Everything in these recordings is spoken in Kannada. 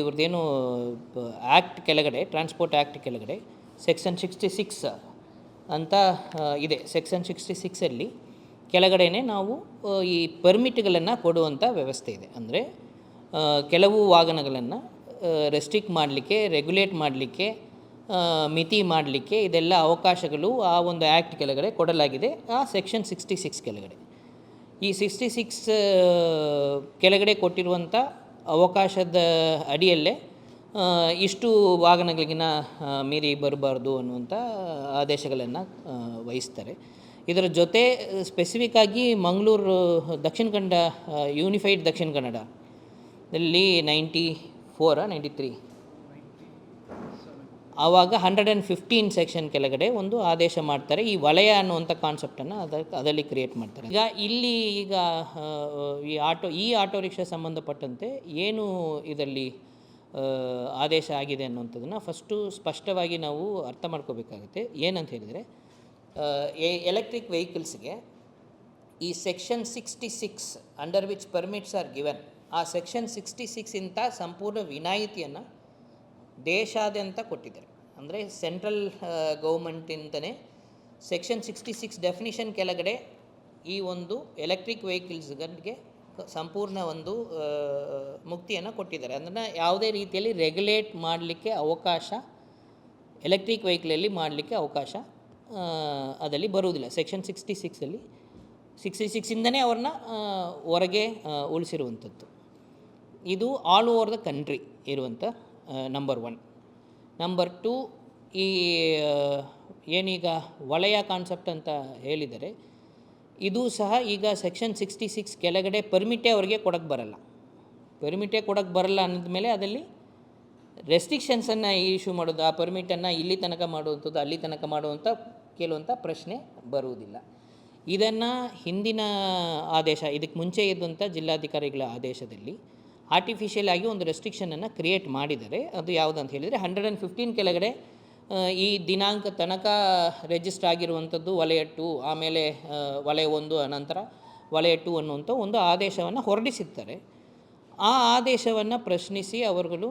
ಇವ್ರದ್ದೇನು ಆ್ಯಕ್ಟ್ ಕೆಳಗಡೆ, ಟ್ರಾನ್ಸ್ಪೋರ್ಟ್ ಆ್ಯಕ್ಟ್ ಕೆಳಗಡೆ ಸೆಕ್ಷನ್ 66 ಅಂತ ಇದೆ. ಸೆಕ್ಷನ್ 66ಅಲ್ಲಿ ಕೆಳಗಡೆನೇ ನಾವು ಈ ಪರ್ಮಿಟ್ಗಳನ್ನು ಕೊಡುವಂಥ ವ್ಯವಸ್ಥೆ ಇದೆ. ಅಂದರೆ ಕೆಲವು ವಾಹನಗಳನ್ನು ರೆಸ್ಟ್ರಿಕ್ಟ್ ಮಾಡಲಿಕ್ಕೆ, ರೆಗ್ಯುಲೇಟ್ ಮಾಡಲಿಕ್ಕೆ, ಮಿತಿ ಮಾಡಲಿಕ್ಕೆ ಇದೆಲ್ಲ ಅವಕಾಶಗಳು ಆ ಒಂದು ಆ್ಯಕ್ಟ್ ಕೆಳಗಡೆ ಕೊಡಲಾಗಿದೆ. ಆ ಸೆಕ್ಷನ್ 66 ಕೆಳಗಡೆ ಈ 66 ಕೆಳಗಡೆ ಕೊಟ್ಟಿರುವಂಥ ಅವಕಾಶದ ಅಡಿಯಲ್ಲೇ ಇಷ್ಟು ವಾಹನಗಳಿಗಿನ ಮೀರಿ ಬರಬಾರ್ದು ಅನ್ನುವಂಥ ಆದೇಶಗಳನ್ನು ವಹಿಸ್ತಾರೆ. ಇದರ ಜೊತೆ ಸ್ಪೆಸಿಫಿಕ್ಕಾಗಿ ಮಂಗಳೂರು ದಕ್ಷಿಣ ಕನ್ನಡ, ಯೂನಿಫೈಡ್ ದಕ್ಷಿಣ ಕನ್ನಡದಲ್ಲಿ 93 ಆವಾಗ 115 ಸೆಕ್ಷನ್ ಕೆಳಗಡೆ ಒಂದು ಆದೇಶ ಮಾಡ್ತಾರೆ. ಈ ವಲಯ ಅನ್ನುವಂಥ ಕಾನ್ಸೆಪ್ಟನ್ನು ಅದರಲ್ಲಿ ಕ್ರಿಯೇಟ್ ಮಾಡ್ತಾರೆ. ಈಗ ಈ ಆಟೋ ರಿಕ್ಷಾ ಸಂಬಂಧಪಟ್ಟಂತೆ ಏನು ಇದರಲ್ಲಿ ಆದೇಶ ಆಗಿದೆ ಅನ್ನುವಂಥದ್ದನ್ನು ಫಸ್ಟು ಸ್ಪಷ್ಟವಾಗಿ ನಾವು ಅರ್ಥ ಮಾಡ್ಕೋಬೇಕಾಗುತ್ತೆ. ಏನಂತ ಹೇಳಿದರೆ, ಎಲೆಕ್ಟ್ರಿಕ್ ವೆಹಿಕಲ್ಸ್ಗೆ ಈ section 66 under which permits are given, ಆ ಸೆಕ್ಷನ್ 66 ಇಂಥ ಸಂಪೂರ್ಣ ವಿನಾಯಿತಿಯನ್ನು ದೇಶಾದ್ಯಂತ ಕೊಟ್ಟಿದ್ದಾರೆ. ಅಂದರೆ ಸೆಂಟ್ರಲ್ ಗೌರ್ಮೆಂಟಿಂದನೇ ಸೆಕ್ಷನ್ 66 ಡೆಫಿನಿಷನ್ ಕೆಳಗಡೆ ಈ ಒಂದು ಎಲೆಕ್ಟ್ರಿಕ್ ವೆಹಿಕಲ್ಸ್ಗಳಿಗೆ ಸಂಪೂರ್ಣ ಒಂದು ಮುಕ್ತಿಯನ್ನು ಕೊಟ್ಟಿದ್ದಾರೆ. ಅದನ್ನು ಯಾವುದೇ ರೀತಿಯಲ್ಲಿ ರೆಗ್ಯುಲೇಟ್ ಮಾಡಲಿಕ್ಕೆ ಅವಕಾಶ, ಎಲೆಕ್ಟ್ರಿಕ್ ವೆಹಿಕಲಲ್ಲಿ ಮಾಡಲಿಕ್ಕೆ ಅವಕಾಶ ಅದರಲ್ಲಿ ಬರುವುದಿಲ್ಲ. ಸೆಕ್ಷನ್ 66ಇಂದನೇ ಅವ್ರನ್ನ ಹೊರಗೆ ಉಳಿಸಿರುವಂಥದ್ದು. ಇದು ಆಲ್ ಓವರ್ ದ ಕಂಟ್ರಿ ಇರುವಂಥ ನಂಬರ್ 1. ನಂಬರ್ 2, ಈ ಏನೀಗ ವಲಯ ಕಾನ್ಸೆಪ್ಟ್ ಅಂತ ಹೇಳಿದರೆ, ಇದು ಸಹ ಈಗ ಸೆಕ್ಷನ್ 66 ಕೆಳಗಡೆ ಪರ್ಮಿಟೇ ಅವ್ರಿಗೆ ಕೊಡೋಕ್ಕೆ ಬರಲ್ಲ. ಪರ್ಮಿಟೇ ಕೊಡೋಕ್ಕೆ ಬರಲ್ಲ ಅಂದಮೇಲೆ ಅದರಲ್ಲಿ ರೆಸ್ಟ್ರಿಕ್ಷನ್ಸನ್ನು ಇಶ್ಯೂ ಮಾಡೋದು, ಆ ಪರ್ಮಿಟನ್ನು ಇಲ್ಲಿ ತನಕ ಮಾಡುವಂಥದ್ದು, ಅಲ್ಲಿ ತನಕ ಮಾಡುವಂಥ ಕೆಲವಂಥ ಪ್ರಶ್ನೆ ಬರುವುದಿಲ್ಲ. ಇದನ್ನು ಹಿಂದಿನ ಆದೇಶ, ಇದಕ್ಕೆ ಮುಂಚೆ ಇದ್ದಂಥ ಜಿಲ್ಲಾಧಿಕಾರಿಗಳ ಆದೇಶದಲ್ಲಿ ಆರ್ಟಿಫಿಷಿಯಲ್ ಆಗಿ ಒಂದು ರೆಸ್ಟ್ರಿಕ್ಷನನ್ನು ಕ್ರಿಯೇಟ್ ಮಾಡಿದ್ದಾರೆ. ಅದು ಯಾವುದಂತ ಹೇಳಿದರೆ, 115 ಕೆಳಗಡೆ ಈ ದಿನಾಂಕ ತನಕ ರಿಜಿಸ್ಟರ್ ಆಗಿರುವಂಥದ್ದು ವಲಯ 2, ಆಮೇಲೆ ವಲಯ 1, ಅನಂತರ ವಲಯ 2 ಅನ್ನುವಂಥ ಒಂದು ಆದೇಶವನ್ನು ಹೊರಡಿಸಿರ್ತಾರೆ. ಆ ಆದೇಶವನ್ನು ಪ್ರಶ್ನಿಸಿ ಅವರುಗಳು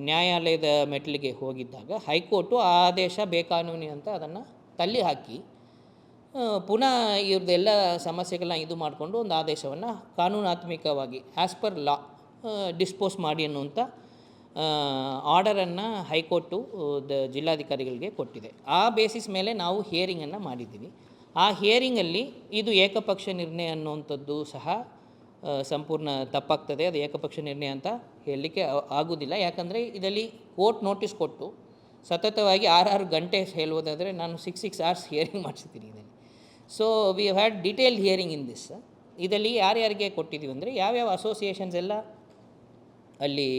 ನ್ಯಾಯಾಲಯದ ಮೆಟ್ಟಿಲಿಗೆ ಹೋಗಿದ್ದಾಗ ಹೈಕೋರ್ಟು ಆ ಆದೇಶ ಬೇಕಾನೂನಿ ಅಂತ ಅದನ್ನು ತಳ್ಳಿ ಹಾಕಿ ಪುನಃ ಇವ್ರದ್ದೆಲ್ಲ ಸಮಸ್ಯೆಗಳನ್ನ ಇದು ಮಾಡಿಕೊಂಡು ಒಂದು ಆದೇಶವನ್ನು ಕಾನೂನಾತ್ಮಕವಾಗಿ ಆ್ಯಸ್ ಪರ್ ಲಾ ಡಿಸ್ಪೋಸ್ ಮಾಡಿ ಅನ್ನುವಂಥ ಆರ್ಡರನ್ನು ಹೈಕೋರ್ಟು ಜಿಲ್ಲಾಧಿಕಾರಿಗಳಿಗೆ ಕೊಟ್ಟಿದೆ. ಆ ಬೇಸಿಸ್ ಮೇಲೆ ನಾವು ಹಿಯರಿಂಗನ್ನು ಮಾಡಿದ್ದೀವಿ. ಆ ಹಿಯರಿಂಗಲ್ಲಿ ಇದು ಏಕಪಕ್ಷ ನಿರ್ಣಯ ಅನ್ನುವಂಥದ್ದು ಸಹ ಸಂಪೂರ್ಣ ತಪ್ಪಾಗ್ತದೆ. ಅದು ಏಕಪಕ್ಷ ನಿರ್ಣಯ ಅಂತ ಹೇಳಲಿಕ್ಕೆ ಆಗೋದಿಲ್ಲ. ಯಾಕಂದರೆ ಇದರಲ್ಲಿ ಕೋರ್ಟ್ ನೋಟಿಸ್ ಕೊಟ್ಟು ಸತತವಾಗಿ 6 ಗಂಟೆ ಹೇಳುವುದಾದರೆ ನಾನು 6 hours ಹಿಯರಿಂಗ್ ಮಾಡಿಸಿದ್ದೀನಿ ಇದರಲ್ಲಿ. So we have had detailed hearing in this. ಇದರಲ್ಲಿ ಯಾರ್ಯಾರಿಗೆ ಕೊಟ್ಟಿದ್ದೀವಿ ಅಂದರೆ, ಯಾವ್ಯಾವ ಅಸೋಸಿಯೇಷನ್ಸ್ ಎಲ್ಲ ಅಲ್ಲಿ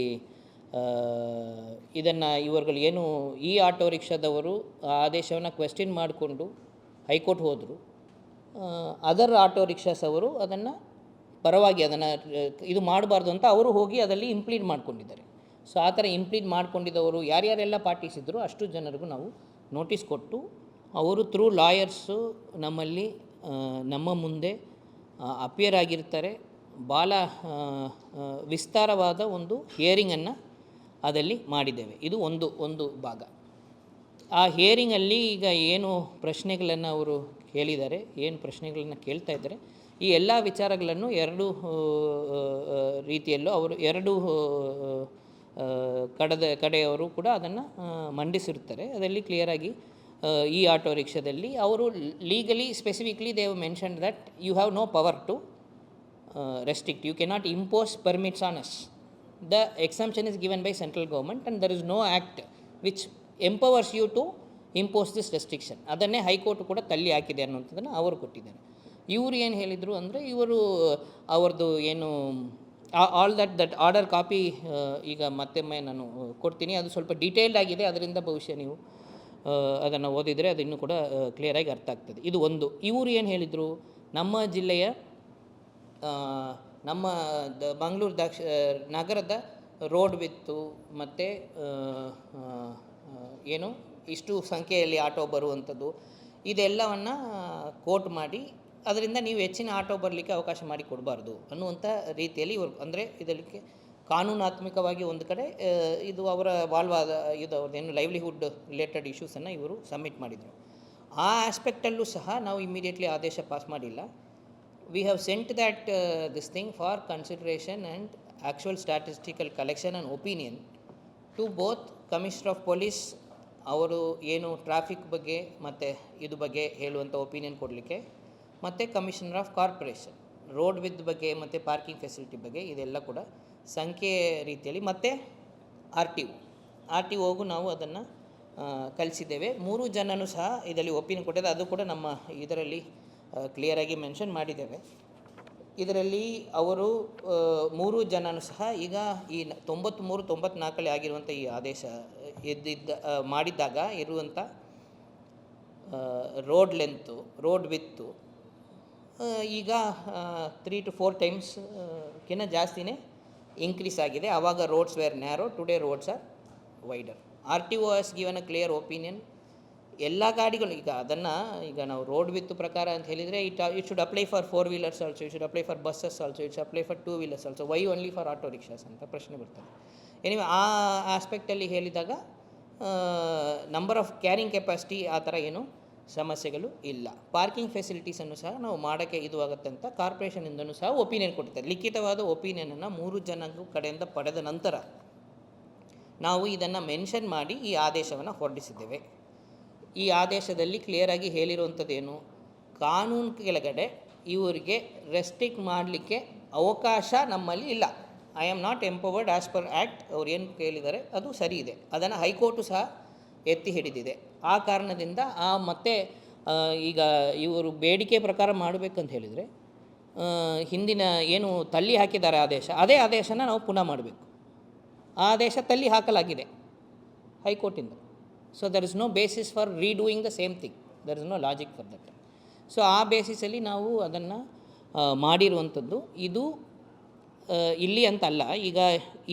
ಇದನ್ನು ಇವರುಗಳು ಏನು ಈ ಆಟೋ ರಿಕ್ಷಾದವರು ಆ ಆದೇಶವನ್ನು ಕ್ವೆಶ್ಚನ್ ಮಾಡಿಕೊಂಡು ಹೈಕೋರ್ಟ್ ಹೋದರು. ಅದರ್ ಆಟೋ ರಿಕ್ಷಾಸ್ ಅವರು ಅದನ್ನು ಪರವಾಗಿ ಅದನ್ನು ಇದು ಮಾಡಬಾರ್ದು ಅಂತ ಅವರು ಹೋಗಿ ಅದರಲ್ಲಿ ಇಂಪ್ಲೀಡ್ ಮಾಡ್ಕೊಂಡಿದ್ದಾರೆ. ಸೊ ಆ ಥರ ಇಂಪ್ಲೀಡ್ ಮಾಡ್ಕೊಂಡಿದ್ದವರು ಯಾರ್ಯಾರೆಲ್ಲ ಪಾರ್ಟಿಸಿದ್ರು ಅಷ್ಟು ಜನರಿಗೂ ನಾವು ನೋಟಿಸ್ ಕೊಟ್ಟು, ಅವರು ಥ್ರೂ ಲಾಯರ್ಸು ನಮ್ಮಲ್ಲಿ ನಮ್ಮ ಮುಂದೆ ಅಪಿಯರ್ ಆಗಿರ್ತಾರೆ. ಭಾಳ ವಿಸ್ತಾರವಾದ ಒಂದು ಹಿಯರಿಂಗನ್ನು ಅದರಲ್ಲಿ ಮಾಡಿದ್ದೇವೆ. ಇದು ಒಂದು ಭಾಗ. ಆ ಹಿಯರಿಂಗಲ್ಲಿ ಈಗ ಏನು ಪ್ರಶ್ನೆಗಳನ್ನು ಅವರು ಕೇಳಿದ್ದಾರೆ, ಏನು ಪ್ರಶ್ನೆಗಳನ್ನು ಕೇಳ್ತಾ ಇದ್ದಾರೆ, ಈ ಎಲ್ಲ ವಿಚಾರಗಳನ್ನು 2 ರೀತಿಯಲ್ಲೂ ಅವರು 2 ಕಡೆಯವರು ಕೂಡ ಅದನ್ನು ಮಂಡಿಸಿರ್ತಾರೆ. ಅದರಲ್ಲಿ ಕ್ಲಿಯರಾಗಿ ಈ ಆಟೋ ರಿಕ್ಷಾದಲ್ಲಿ ಅವರು legally specifically they have mentioned that you have no power to restrict, you cannot impose permits on us. The exemption is given by central government and there is no act which empowers you to impose this restriction. ಅದನ್ನೇ ಹೈಕೋರ್ಟ್ ಕೂಡ ತಳ್ಳಿ ಹಾಕಿದೆ ಅನ್ನೋಂಥದ್ದನ್ನು ಅವರು ಕೊಟ್ಟಿದ್ದಾರೆ. ಇವರು ಏನು ಹೇಳಿದರು ಅಂದರೆ, ಇವರು ಅವ್ರದ್ದು ಏನು ಆಲ್ ದಟ್ ಆರ್ಡರ್ ಕಾಪಿ ಈಗ ಮತ್ತೊಮ್ಮೆ ನಾನು ಕೊಡ್ತೀನಿ. ಅದು ಸ್ವಲ್ಪ ಡೀಟೇಲ್ಡ್ ಆಗಿದೆ, ಅದರಿಂದ ಬಹುಶಃ ನೀವು ಅದನ್ನು ಓದಿದರೆ ಅದು ಇನ್ನೂ ಕೂಡ ಕ್ಲಿಯರಾಗಿ ಅರ್ಥ ಆಗ್ತದೆ. ಇದು ಒಂದು. ಇವರು ಏನು ಹೇಳಿದರು, ನಮ್ಮ ಜಿಲ್ಲೆಯ ನಮ್ಮ ಮಂಗಳೂರು ನಗರದ ರೋಡ್ ವಿತ್ತು ಮತ್ತು ಏನು ಇಷ್ಟು ಸಂಖ್ಯೆಯಲ್ಲಿ ಆಟೋ ಬರುವಂಥದ್ದು ಇದೆಲ್ಲವನ್ನು ಕೋಟ್ ಮಾಡಿ ಅದರಿಂದ ನೀವು ಹೆಚ್ಚಿನ ಆಟೋ ಬರಲಿಕ್ಕೆ ಅವಕಾಶ ಮಾಡಿ ಕೊಡಬಾರ್ದು ಅನ್ನುವಂಥ ರೀತಿಯಲ್ಲಿ ಇವರು ಅಂದರೆ ಇದಕ್ಕೆ ಕಾನೂನಾತ್ಮಕವಾಗಿ ಒಂದು ಕಡೆ ಇದು ಅವರ ವಾಲ್ವಾದ ಇದು ಅವ್ರದ್ದೇನು ಲೈವ್ಲಿಹುಡ್ ರಿಲೇಟೆಡ್ ಇಶ್ಯೂಸನ್ನು ಇವರು ಸಬ್ಮಿಟ್ ಮಾಡಿದರು. ಆ ಆಸ್ಪೆಕ್ಟಲ್ಲೂ ಸಹ ನಾವು ಇಮ್ಮಿಡಿಯೇಟ್ಲಿ ಆದೇಶ ಪಾಸ್ ಮಾಡಿಲ್ಲ. We have sent that this thing for consideration and actual statistical collection and opinion to both commissioner of police, ಅವರು ಏನು ಟ್ರಾಫಿಕ್ ಬಗ್ಗೆ ಮತ್ತು ಇದು ಬಗ್ಗೆ ಹೇಳುವಂಥ ಒಪಿನಿಯನ್ ಕೊಡಲಿಕ್ಕೆ, ಮತ್ತು ಕಮಿಷನರ್ ಆಫ್ ಕಾರ್ಪೊರೇಷನ್ ರೋಡ್ ವಿದ್ ಬಗ್ಗೆ ಮತ್ತು ಪಾರ್ಕಿಂಗ್ ಫೆಸಿಲಿಟಿ ಬಗ್ಗೆ, ಇದೆಲ್ಲ ಕೂಡ ಸಂಖ್ಯೆ ರೀತಿಯಲ್ಲಿ, ಮತ್ತು ಆರ್ ಟಿ ಒಗೂ ನಾವು ಅದನ್ನು ಕಲಿಸಿದ್ದೇವೆ. 3 ಜನನೂ ಸಹ ಇದರಲ್ಲಿ ಒಪಿನಿಯನ್ ಕೊಟ್ಟಿದ್ದಾರೆ. ಅದು ಕೂಡ ನಮ್ಮ ಇದರಲ್ಲಿ ಕ್ಲಿಯರಾಗಿ ಮೆನ್ಷನ್ ಮಾಡಿದ್ದೇವೆ. ಇದರಲ್ಲಿ ಅವರು 3 ಜನನೂ ಸಹ ಈಗ ಈ 93-94 ಆಗಿರುವಂಥ ಈ ಆದೇಶ ಮಾಡಿದ್ದಾಗ ಇರುವಂಥ ರೋಡ್ ಲೆಂತು, ರೋಡ್ ವಿತ್ತು ಈಗ 3 to 4 ಟೈಮ್ಸ್ಗಿಂತ ಜಾಸ್ತಿನೇ ಇನ್ಕ್ರೀಸ್ ಆಗಿದೆ. ಆವಾಗ roads were narrow, today roads are wider. RTO has given a clear opinion. ಎಲ್ಲ ಗಾಡಿಗಳು ಈಗ ನಾವು ರೋಡ್ ವಿತ್ ಪ್ರಕಾರ ಅಂತ ಹೇಳಿದರೆ it should apply for 4 wheelers also, it should apply for buses also, it should apply for 2 wheelers also, why only for auto rickshaws ಅಂತ ಪ್ರಶ್ನೆ ಬರ್ತದೆ. ಎನಿವೆ ಆ ಆಸ್ಪೆಕ್ಟಲ್ಲಿ ಹೇಳಿದಾಗ ನಂಬರ್ ಆಫ್ ಕ್ಯಾರಿಂಗ್ ಕೆಪಾಸಿಟಿ ಆ ಥರ ಏನು ಸಮಸ್ಯೆಗಳು ಇಲ್ಲ. ಪಾರ್ಕಿಂಗ್ ಫೆಸಿಲಿಟೀಸನ್ನು ಸಹ ನಾವು ಮಾಡೋಕ್ಕೆ ಇದು ಆಗುತ್ತೆ ಅಂತ ಕಾರ್ಪೊರೇಷನಿಂದನೂ ಸಹ ಒಪಿನಿಯನ್ ಕೊಡ್ತಾರೆ. ಲಿಖಿತವಾದ ಒಪಿನಿಯನನ್ನು 3 ಜನಗಳ ಕಡೆಯಿಂದ ಪಡೆದ ನಂತರ ನಾವು ಇದನ್ನು ಮೆನ್ಷನ್ ಮಾಡಿ ಈ ಆದೇಶವನ್ನು ಹೊರಡಿಸಿದ್ದೇವೆ. ಈ ಆದೇಶದಲ್ಲಿ ಕ್ಲಿಯರಾಗಿ ಹೇಳಿರುವಂಥದ್ದೇನು, ಕಾನೂನು ಕೆಳಗಡೆ ಇವರಿಗೆ ರೆಸ್ಟ್ರಿಕ್ಟ್ ಮಾಡಲಿಕ್ಕೆ ಅವಕಾಶ ನಮ್ಮಲ್ಲಿ ಇಲ್ಲ. I am not empowered as per act. ಅವ್ರು ಏನು ಕೇಳಿದ್ದಾರೆ ಅದು ಸರಿ ಇದೆ. ಅದನ್ನು ಹೈಕೋರ್ಟು ಸಹ ಎತ್ತಿ ಹಿಡಿದಿದೆ. ಆ ಕಾರಣದಿಂದ ಮತ್ತೆ ಈಗ ಇವರು ಬೇಡಿಕೆ ಪ್ರಕಾರ ಮಾಡಬೇಕಂತ ಹೇಳಿದರೆ ಹಿಂದಿನ ಏನು ತಳ್ಳಿ ಹಾಕಿದ್ದಾರೆ ಆದೇಶ, ಅದೇ ಆದೇಶನ ನಾವು ಪುನಃ ಮಾಡಬೇಕು. ಆ ಆದೇಶ ತಳ್ಳಿ ಹಾಕಲಾಗಿದೆ ಹೈಕೋರ್ಟಿಂದ. So there is no basis for redoing the same thing, there is no logic for that. So ಆ ಬೇಸಿಸಲ್ಲಿ ನಾವು ಅದನ್ನು ಮಾಡಿರುವಂಥದ್ದು. ಇದು ಇಲ್ಲಿ ಅಂತಲ್ಲ. ಈಗ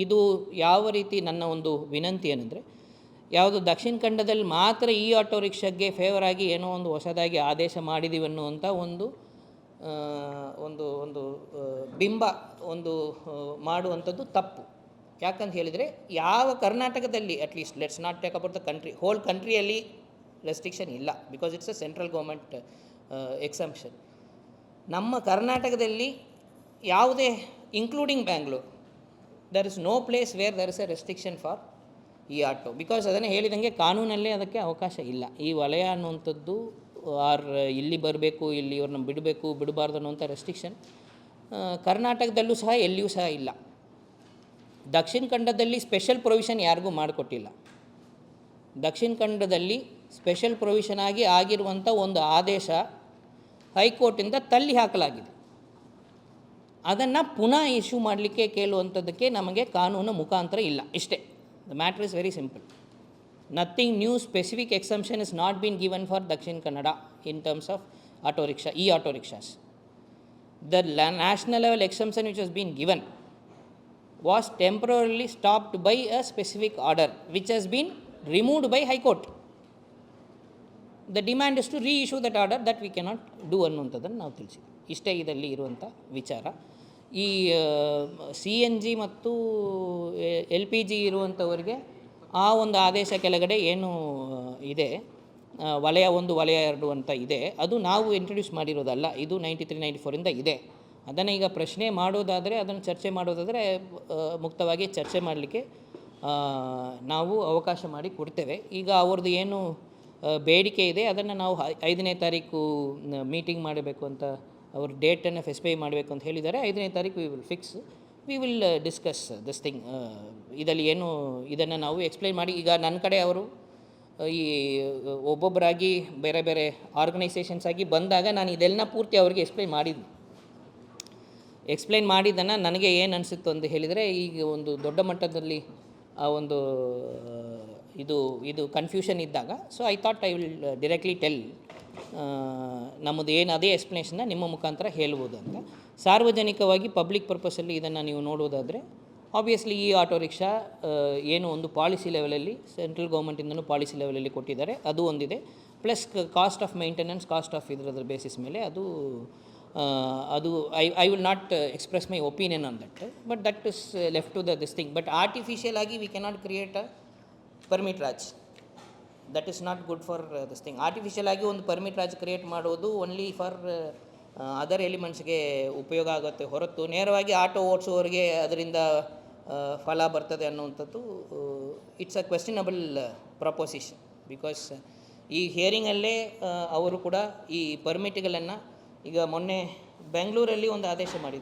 ಇದು ಯಾವ ರೀತಿ ನನ್ನ ಒಂದು ವಿನಂತಿ ಏನಂದರೆ, ಯಾವುದು ದಕ್ಷಿಣ ಕನ್ನಡದಲ್ಲಿ ಮಾತ್ರ ಈ ಆಟೋ ರಿಕ್ಷಾಗೆ ಫೇವರ್ ಆಗಿ ಏನೋ ಒಂದು ಹೊಸದಾಗಿ ಆದೇಶ ಮಾಡಿದ್ದೀವಿ ಅನ್ನುವಂಥ ಒಂದು ಒಂದು ಬಿಂಬ ಮಾಡುವಂಥದ್ದು ತಪ್ಪು. ಯಾಕಂತ ಹೇಳಿದರೆ ಯಾವ ಕರ್ನಾಟಕದಲ್ಲಿ at least let's not take about the country, whole ಕಂಟ್ರಿಯಲ್ಲಿ ರೆಸ್ಟ್ರಿಕ್ಷನ್ ಇಲ್ಲ, because it's a central government exemption. ನಮ್ಮ ಕರ್ನಾಟಕದಲ್ಲಿ ಯಾವುದೇ including Bangalore, there is no place where there is a restriction for ಈ ಆಟೋ, ಬಿಕಾಸ್ ಅದನ್ನು ಹೇಳಿದಂಗೆ ಕಾನೂನಲ್ಲೇ ಅದಕ್ಕೆ ಅವಕಾಶ ಇಲ್ಲ. ಈ ವಲಯ ಅನ್ನುವಂಥದ್ದು ಇಲ್ಲಿ ಬರಬೇಕು, ಇಲ್ಲಿ ಇವ್ರನ್ನ ಬಿಡಬೇಕು ಬಿಡಬಾರ್ದು ಅನ್ನುವಂಥ ರೆಸ್ಟ್ರಿಕ್ಷನ್ ಕರ್ನಾಟಕದಲ್ಲೂ ಸಹ ಎಲ್ಲಿಯೂ ಸಹ ಇಲ್ಲ. ದಕ್ಷಿಣ ಕನ್ನಡದಲ್ಲಿ ಸ್ಪೆಷಲ್ ಪ್ರೊವಿಷನ್ ಯಾರಿಗೂ ಮಾಡಿಕೊಟ್ಟಿಲ್ಲ. ದಕ್ಷಿಣ ಕನ್ನಡದಲ್ಲಿ ಸ್ಪೆಷಲ್ ಪ್ರೊವಿಷನ್ ಆಗಿರುವಂಥ ಒಂದು ಆದೇಶ ಹೈಕೋರ್ಟಿಂದ ತಳ್ಳಿ ಹಾಕಲಾಗಿದೆ. ಅದನ್ನು ಪುನಃ ಇಶ್ಯೂ ಮಾಡಲಿಕ್ಕೆ ಕೇಳುವಂಥದ್ದಕ್ಕೆ ನಮಗೆ ಕಾನೂನು ಮುಖಾಂತರ ಇಲ್ಲ. ಇಷ್ಟೇ. The matter is very simple. Nothing new specific exemption is not been given for Dakshina Kannada in terms of auto rickshaw, auto rickshaws. The national level exemption which has been given was temporarily stopped by a specific order which has been removed by High Court. The demand is to reissue that order, that we cannot do ಅನ್ನುವಂಥದ್ದನ್ನು ನಾವು ತಿಳಿಸಿದ್ವಿ. ಇಷ್ಟೇ ಇದರಲ್ಲಿ ಇರುವಂಥ ವಿಚಾರ. ಈ CNG ಮತ್ತು LPG ಇರುವಂಥವರಿಗೆ ಆ ಒಂದು ಆದೇಶ ಕೆಳಗಡೆ ಏನು ಇದೆ, ವಲಯ 1 ವಲಯ 2 ಅಂತ ಇದೆ, ಅದು ನಾವು ಇಂಟ್ರೊಡ್ಯೂಸ್ ಮಾಡಿರೋದಲ್ಲ. ಇದು 93-94 ಇದೆ. ಅದನ್ನು ಈಗ ಪ್ರಶ್ನೆ ಮಾಡೋದಾದರೆ, ಅದನ್ನು ಚರ್ಚೆ ಮಾಡೋದಾದರೆ ಮುಕ್ತವಾಗಿ ಚರ್ಚೆ ಮಾಡಲಿಕ್ಕೆ ನಾವು ಅವಕಾಶ ಮಾಡಿ ಕೊಡ್ತೇವೆ. ಈಗ ಅವ್ರದ್ದು ಏನು ಬೇಡಿಕೆ ಇದೆ ಅದನ್ನು ನಾವು 5ನೇ ತಾರೀಕು ಮೀಟಿಂಗ್ ಮಾಡಬೇಕು ಅಂತ ಅವರು ಡೇಟನ್ನು ಸ್ಪೆಸಿಫೈ ಮಾಡಬೇಕು ಅಂತ ಹೇಳಿದ್ದಾರೆ. 5ನೇ ತಾರೀಕು we will discuss this thing. ಇದರಲ್ಲಿ ಏನು ಇದನ್ನು ನಾವು ಎಕ್ಸ್ಪ್ಲೈನ್ ಮಾಡಿ, ಈಗ ನನ್ನ ಕಡೆ ಅವರು ಈ ಒಬ್ಬೊಬ್ಬರಾಗಿ ಬೇರೆ ಬೇರೆ ಆರ್ಗನೈಸೇಷನ್ಸ್ ಆಗಿ ಬಂದಾಗ ನಾನು ಇದೆಲ್ಲ ಪೂರ್ತಿ ಅವರಿಗೆ ಎಕ್ಸ್ಪ್ಲೈನ್ ಮಾಡಿದ್ದನ್ನು ನನಗೆ ಏನು ಅನಿಸುತ್ತೆ ಅಂತ ಹೇಳಿದರೆ, ಈಗ ಒಂದು ದೊಡ್ಡ ಮಟ್ಟದಲ್ಲಿ ಆ ಒಂದು ಇದು ಕನ್ಫ್ಯೂಷನ್ ಇದ್ದಾಗ, so I thought I will directly tell ನಮ್ಮದು ಏನು ಅದೇ ಎಕ್ಸ್ಪ್ಲನೇಷನ್ನ ನಿಮ್ಮ ಮುಖಾಂತರ ಹೇಳ್ಬೋದು ಅಂತ. ಸಾರ್ವಜನಿಕವಾಗಿ ಪಬ್ಲಿಕ್ ಪರ್ಪಸಲ್ಲಿ ಇದನ್ನು ನೀವು ನೋಡೋದಾದರೆ, ಆಬ್ವಿಯಸ್ಲಿ ಈ ಆಟೋ ರಿಕ್ಷಾ ಏನು ಒಂದು ಪಾಲಿಸಿ ಲೆವೆಲಲ್ಲಿ ಸೆಂಟ್ರಲ್ ಗೌರ್ಮೆಂಟಿಂದನೂ ಪಾಲಿಸಿ ಲೆವೆಲಲ್ಲಿ ಕೊಟ್ಟಿದ್ದಾರೆ, ಅದು ಒಂದಿದೆ. Plus cost of maintenance, cost of ಇದರ ಬೇಸಿಸ್ ಮೇಲೆ ಅದು ಅದು I will not express my opinion on that, but that is left to this thing. But artificial ಆಗಿ we cannot create a permit raj. That is not good for this thing. Artificial ಆಗಿ ಒಂದು ಪರ್ಮಿಟ್ ರಾಜ್ ಕ್ರಿಯೇಟ್ ಮಾಡೋದು ಓನ್ಲಿ ಫಾರ್ ಅದರ್ ಎಲಿಮೆಂಟ್ಸ್ಗೆ ಉಪಯೋಗ ಆಗುತ್ತೆ ಹೊರತು ನೇರವಾಗಿ ಆಟೋ ಓಡಿಸೋರಿಗೆ ಅದರಿಂದ ಫಲ ಬರ್ತದೆ ಅನ್ನುವಂಥದ್ದು ಇಟ್ಸ್ ಅ ಕ್ವೆಶ್ಚನಬಲ್ ಪ್ರಪೋಸಿಷನ್. ಬಿಕಾಸ್ ಈ ಹಿಯರಿಂಗಲ್ಲೇ ಅವರು ಕೂಡ ಈ ಪರ್ಮಿಟ್ಗಳನ್ನು ಈಗ ಮೊನ್ನೆ ಬೆಂಗಳೂರಲ್ಲಿ ಒಂದು ಆದೇಶ ಮಾಡಿದ್ದಾರೆ.